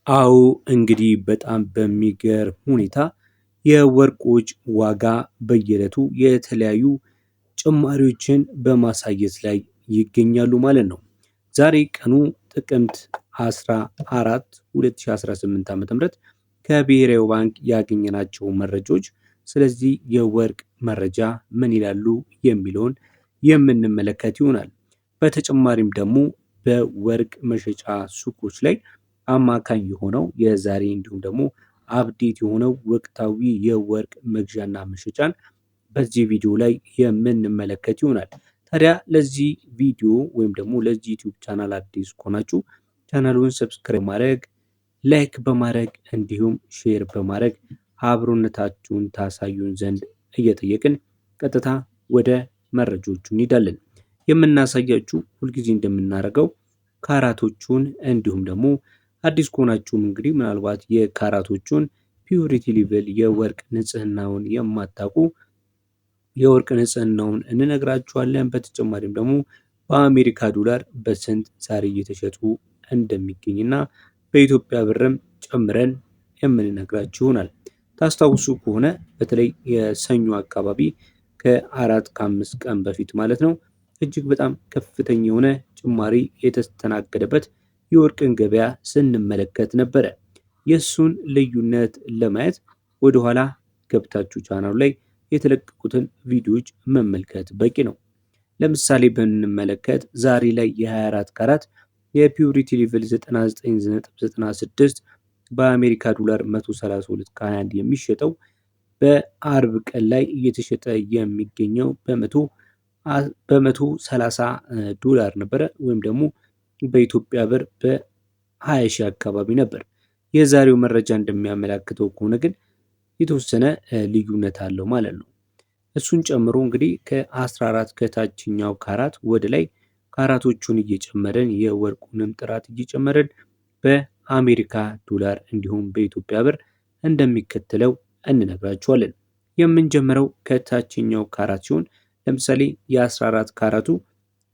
አዎ እንግዲህ በጣም በሚገርም ሁኔታ የወርቆች ዋጋ በየዕለቱ የተለያዩ ጭማሪዎችን በማሳየት ላይ ይገኛሉ ማለት ነው። ዛሬ ቀኑ ጥቅምት 14 2018 ዓ.ም ከብሔራዊ ባንክ ያገኘናቸው መረጃዎች ስለዚህ የወርቅ መረጃ ምን ይላሉ የሚለውን የምንመለከት ይሆናል። በተጨማሪም ደግሞ በወርቅ መሸጫ ሱቆች ላይ አማካኝ የሆነው የዛሬ እንዲሁም ደግሞ አፕዴት የሆነው ወቅታዊ የወርቅ መግዣና መሸጫን በዚህ ቪዲዮ ላይ የምንመለከት ይሆናል። ታዲያ ለዚህ ቪዲዮ ወይም ደግሞ ለዚህ ዩቲዩብ ቻናል አዲስ ከሆናችሁ ቻናሉን ሰብስክራይብ ማድረግ፣ ላይክ በማድረግ እንዲሁም ሼር በማድረግ አብሮነታችሁን ታሳዩን ዘንድ እየጠየቅን ቀጥታ ወደ መረጃዎቹ እንሄዳለን። የምናሳያችሁ ሁልጊዜ እንደምናደርገው ካራቶቹን እንዲሁም ደግሞ አዲስ ከሆናችሁም እንግዲህ ምናልባት የካራቶቹን ፒዩሪቲ ሌቭል የወርቅ ንጽህናውን የማታውቁ የወርቅ ንጽህናውን እንነግራችኋለን። በተጨማሪም ደግሞ በአሜሪካ ዶላር በስንት ዛሬ እየተሸጡ እንደሚገኝና በኢትዮጵያ ብርም ጨምረን የምንነግራችሁ ይሆናል። ታስታውሱ ከሆነ በተለይ የሰኞ አካባቢ ከ4-5 ቀን በፊት ማለት ነው እጅግ በጣም ከፍተኛ የሆነ ጭማሪ የተስተናገደበት የወርቅን ገበያ ስንመለከት ነበረ። የሱን ልዩነት ለማየት ወደኋላ ገብታችሁ ቻናሉ ላይ የተለቀቁትን ቪዲዮዎች መመልከት በቂ ነው። ለምሳሌ ብንመለከት ዛሬ ላይ የ24 ካራት የፒዩሪቲ ሌቭል 99.96 በአሜሪካ ዶላር 132 ከ21 የሚሸጠው በአርብ ቀን ላይ እየተሸጠ የሚገኘው በ130 ዶላር ነበረ ወይም ደግሞ በኢትዮጵያ ብር በ20 ሺህ አካባቢ ነበር። የዛሬው መረጃ እንደሚያመላክተው ከሆነ ግን የተወሰነ ልዩነት አለው ማለት ነው። እሱን ጨምሮ እንግዲህ ከ14 ከታችኛው ካራት ወደ ላይ ካራቶቹን እየጨመረን የወርቁንም ጥራት እየጨመረን በአሜሪካ ዶላር እንዲሁም በኢትዮጵያ ብር እንደሚከተለው እንነግራችኋለን። የምንጀምረው ከታችኛው ካራት ሲሆን ለምሳሌ የ14 ካራቱ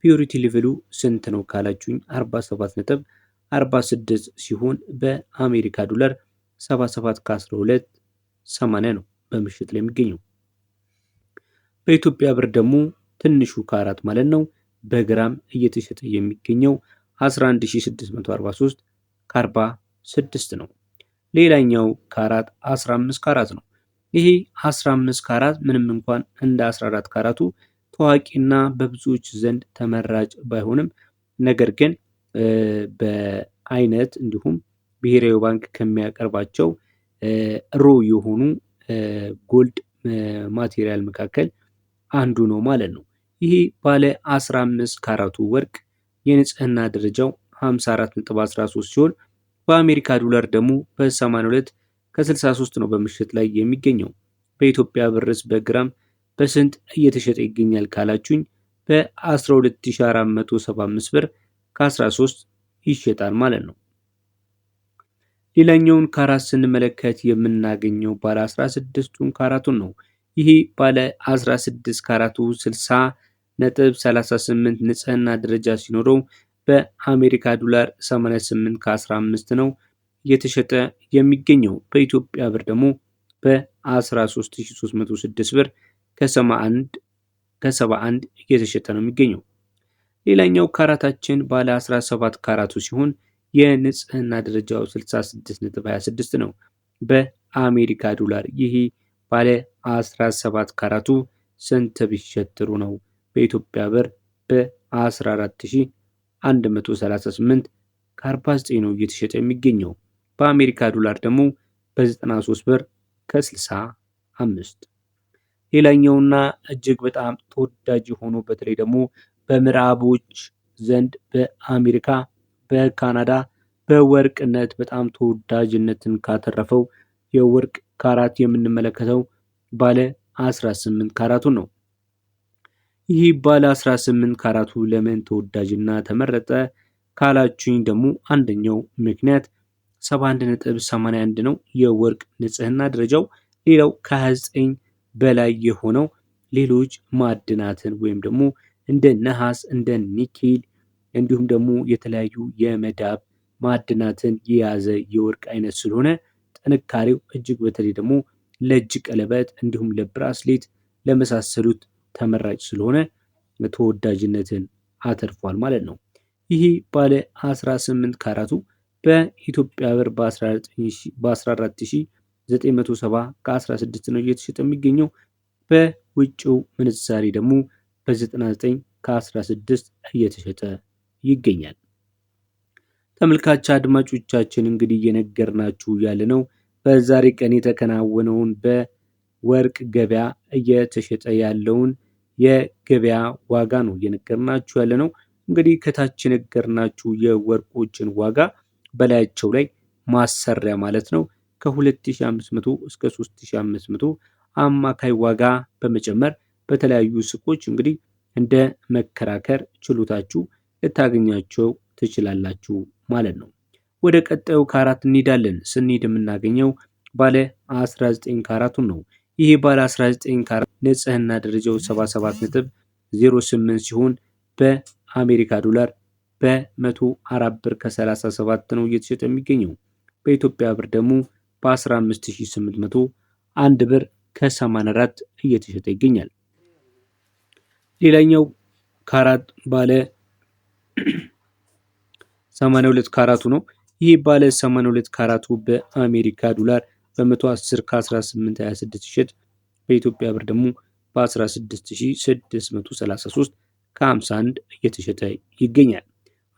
ፒዩሪቲ ሌቭሉ ስንት ነው ካላችሁኝ 47.46 ሲሆን በአሜሪካ ዶላር 77 ከ12 80 ነው በምሽት ላይ የሚገኘው። በኢትዮጵያ ብር ደግሞ ትንሹ ካራት ማለት ነው በግራም እየተሸጠ የሚገኘው 11643 ከ46 ነው። ሌላኛው ካራት 15 ካራት ነው። ይሄ 15 ካራት ምንም እንኳን እንደ 14 ካራቱ ታዋቂና በብዙዎች ዘንድ ተመራጭ ባይሆንም ነገር ግን በአይነት እንዲሁም ብሔራዊ ባንክ ከሚያቀርባቸው ሮ የሆኑ ጎልድ ማቴሪያል መካከል አንዱ ነው ማለት ነው። ይሄ ባለ 15 ካራቱ ወርቅ የንጽህና ደረጃው 54.13 ሲሆን በአሜሪካ ዶላር ደግሞ በ82 ከ63 ነው በምሽት ላይ የሚገኘው። በኢትዮጵያ ብርስ በግራም በስንት እየተሸጠ ይገኛል ካላችሁኝ በ12475 ብር ከ13 ይሸጣል ማለት ነው። ሌላኛውን ካራት ስንመለከት የምናገኘው ባለ 16ቱን ካራቱን ነው። ይሄ ባለ 16 ካራቱ 60.38 ንጽህና ደረጃ ሲኖረው በአሜሪካ ዶላር 88 ከ15 ነው እየተሸጠ የሚገኘው። በኢትዮጵያ ብር ደግሞ በ13306 ብር ከ71 እየተሸጠ ነው የሚገኘው። ሌላኛው ካራታችን ባለ 17 ካራቱ ሲሆን የንጽህና ደረጃው 66.26 ነው በአሜሪካ ዶላር። ይህ ባለ 17 ካራቱ ስንት ቢሸጥ ጥሩ ነው? በኢትዮጵያ ብር በ14138 ከ49 ነው እየተሸጠ የሚገኘው። በአሜሪካ ዶላር ደግሞ በ93 ብር ከ65። ሌላኛውና እጅግ በጣም ተወዳጅ ሆኖ በተለይ ደግሞ በምዕራቦች ዘንድ በአሜሪካ፣ በካናዳ በወርቅነት በጣም ተወዳጅነትን ካተረፈው የወርቅ ካራት የምንመለከተው ባለ 18 ካራቱን ነው። ይህ ባለ 18 ካራቱ ለምን ተወዳጅና ተመረጠ ካላችሁኝ ደግሞ አንደኛው ምክንያት 71.81 ነው የወርቅ ንጽህና ደረጃው። ሌላው ከ29 በላይ የሆነው ሌሎች ማዕድናትን ወይም ደግሞ እንደ ነሐስ፣ እንደ ኒኬል እንዲሁም ደግሞ የተለያዩ የመዳብ ማዕድናትን የያዘ የወርቅ አይነት ስለሆነ ጥንካሬው እጅግ በተለይ ደግሞ ለእጅ ቀለበት እንዲሁም ለብራስሌት ለመሳሰሉት ተመራጭ ስለሆነ ተወዳጅነትን አተርፏል ማለት ነው። ይህ ባለ 18 ካራቱ በኢትዮጵያ ብር በ14970 ከ16 ነው እየተሸጠ የሚገኘው። በውጭው ምንዛሪ ደግሞ በ99 ከ16 እየተሸጠ ይገኛል። ተመልካች አድማጮቻችን እንግዲህ እየነገርናችሁ ያለ ነው በዛሬ ቀን የተከናወነውን በወርቅ ገበያ እየተሸጠ ያለውን የገበያ ዋጋ ነው እየነገርናችሁ ያለ ነው። እንግዲህ ከታች የነገርናችሁ የወርቆችን ዋጋ በላያቸው ላይ ማሰሪያ ማለት ነው ከ2500 እስከ 3500 አማካይ ዋጋ በመጨመር በተለያዩ ሱቆች እንግዲህ እንደ መከራከር ችሎታችሁ ልታገኛቸው ትችላላችሁ ማለት ነው። ወደ ቀጣዩ ካራት እንሄዳለን። ስንሄድ የምናገኘው ባለ 19 ካራቱን ነው። ይህ ባለ 19 ካራት ንጽህና ደረጃው 77.08 ሲሆን በአሜሪካ ዶላር በ104 ብር ከ37 ነው እየተሸጠ የሚገኘው። በኢትዮጵያ ብር ደግሞ በ15801 ብር ከ84 እየተሸጠ ይገኛል። ሌላኛው ካራት ባለ 82 ካራቱ ነው። ይህ ባለ 82 ካራቱ በአሜሪካ ዶላር በ110 ከ1826 ሲሸጥ በኢትዮጵያ ብር ደግሞ በ16633 ከ51 እየተሸጠ ይገኛል።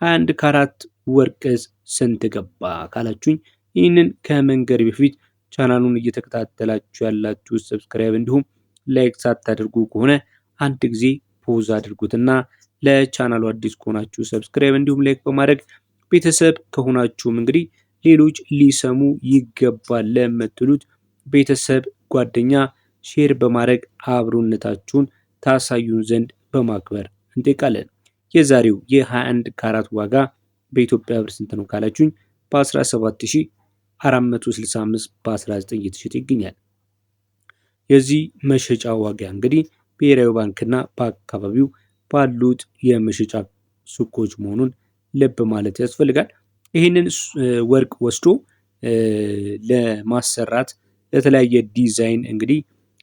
21 ካራት ወርቅስ ስንት ገባ ካላችሁኝ ይህንን ከመንገር በፊት ቻናሉን እየተከታተላችሁ ያላችሁ ሰብስክራይብ እንዲሁም ላይክ ሳታደርጉ ከሆነ አንድ ጊዜ ፖዝ አድርጉትና ለቻናሉ አዲስ ከሆናችሁ ሰብስክራይብ እንዲሁም ላይክ በማድረግ ቤተሰብ ከሆናችሁም እንግዲህ ሌሎች ሊሰሙ ይገባል ለምትሉት ቤተሰብ ጓደኛ ሼር በማድረግ አብሮነታችሁን ታሳዩን ዘንድ በማክበር እንጠይቃለን። የዛሬው የ21 ካራት ዋጋ በኢትዮጵያ ብር ስንት ነው ካላችሁኝ በ17465 በ19 እየተሸጠ ይገኛል። የዚህ መሸጫ ዋጋ እንግዲህ ብሔራዊ ባንክና በአካባቢው ባሉት የመሸጫ ሱቆች መሆኑን ልብ ማለት ያስፈልጋል። ይህንን ወርቅ ወስዶ ለማሰራት ለተለያየ ዲዛይን እንግዲህ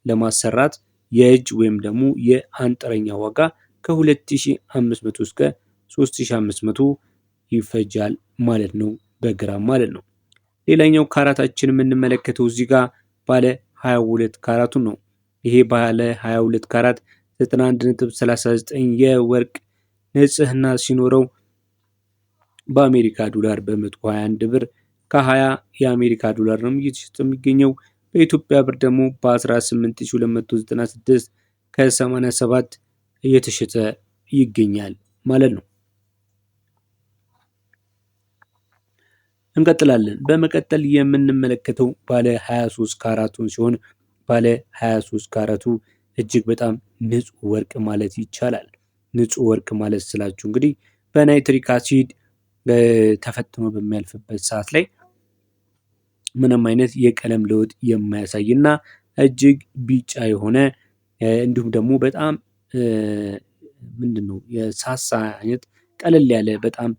ለማሰራት የእጅ ወይም ደግሞ የአንጥረኛ ዋጋ ከ2500 እስከ 3500 ይፈጃል ማለት ነው በግራም ማለት ነው። ሌላኛው ካራታችን የምንመለከተው እዚህ ጋር ባለ 22 ካራቱን ነው። ይሄ ባለ 22 ካራት 91.39 የወርቅ ንጽህና ሲኖረው በአሜሪካ ዶላር በ121 ብር ከ20 የአሜሪካ ዶላር ነው እየተሸጠ የሚገኘው። በኢትዮጵያ ብር ደግሞ በ18296 ከ87 እየተሸጠ ይገኛል ማለት ነው። እንቀጥላለን። በመቀጠል የምንመለከተው ባለ 23 ካራቱን ሲሆን ባለ 23 ካራቱ እጅግ በጣም ንጹህ ወርቅ ማለት ይቻላል። ንጹህ ወርቅ ማለት ስላችሁ እንግዲህ በናይትሪክ አሲድ ተፈትኖ በሚያልፍበት ሰዓት ላይ ምንም አይነት የቀለም ለውጥ የማያሳይና እጅግ ቢጫ የሆነ እንዲሁም ደግሞ በጣም ምንድነው የሳሳ አይነት ቀለል ያለ በጣም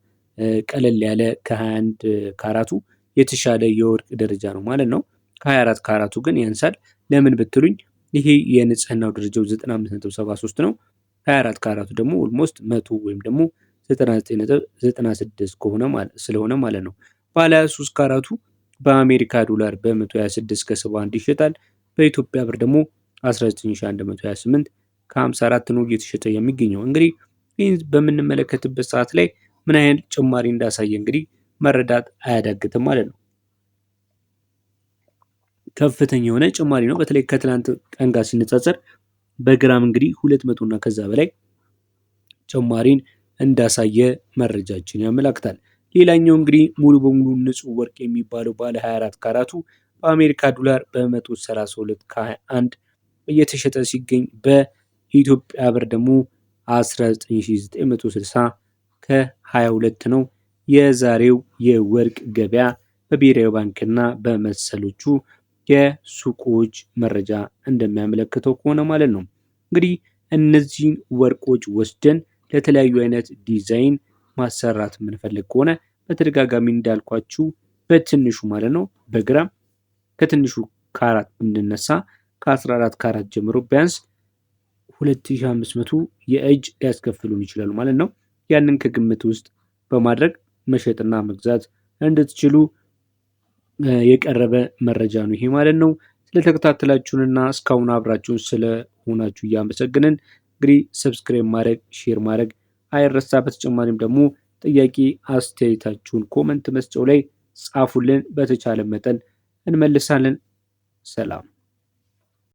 ቀለል ያለ ከ21 ካራቱ የተሻለ የወርቅ ደረጃ ነው ማለት ነው። ከ24 ካራቱ ግን ያንሳል። ለምን ብትሉኝ ይሄ የንጽህናው ደረጃው 95.73 ነው። 24 ካራቱ ደግሞ ኦልሞስት 100 ወይም ደግሞ 99.96 ስለሆነ ማለት ነው። ባለ 23 ካራቱ በአሜሪካ ዶላር በ126 ከ71 ይሸጣል። በኢትዮጵያ ብር ደግሞ 19128 ከ54 ነው እየተሸጠ የሚገኘው። እንግዲህ ይህን በምንመለከትበት ሰዓት ላይ ምን አይነት ጭማሪ እንዳሳየ እንግዲህ መረዳት አያዳግትም ማለት ነው። ከፍተኛ የሆነ ጭማሪ ነው። በተለይ ከትላንት ቀን ጋር ሲነጻጸር በግራም እንግዲህ 200 እና ከዛ በላይ ጭማሪን እንዳሳየ መረጃችን ያመላክታል። ሌላኛው እንግዲህ ሙሉ በሙሉ ንጹህ ወርቅ የሚባለው ባለ 24 ካራቱ በአሜሪካ ዶላር በ132 ከ21 እየተሸጠ ሲገኝ በኢትዮጵያ ብር ደግሞ 19960 ከ22 ነው። የዛሬው የወርቅ ገበያ በብሔራዊ ባንክና በመሰሎቹ የሱቆች መረጃ እንደሚያመለክተው ከሆነ ማለት ነው። እንግዲህ እነዚህን ወርቆች ወስደን ለተለያዩ አይነት ዲዛይን ማሰራት የምንፈልግ ከሆነ በተደጋጋሚ እንዳልኳችሁ በትንሹ ማለት ነው በግራም ከትንሹ ካራት ብንነሳ ከ14 ካራት ጀምሮ ቢያንስ 2500 የእጅ ሊያስከፍሉን ይችላሉ ማለት ነው። ያንን ከግምት ውስጥ በማድረግ መሸጥና መግዛት እንድትችሉ የቀረበ መረጃ ነው ይሄ ማለት ነው። ስለተከታተላችሁንና እስካሁን አብራችሁን ስለሆናችሁ እያመሰግንን እንግዲህ ሰብስክራይብ ማድረግ ሼር ማድረግ አይረሳ። በተጨማሪም ደግሞ ጥያቄ አስተያየታችሁን ኮመንት መስጫው ላይ ጻፉልን። በተቻለ መጠን እንመልሳለን። ሰላም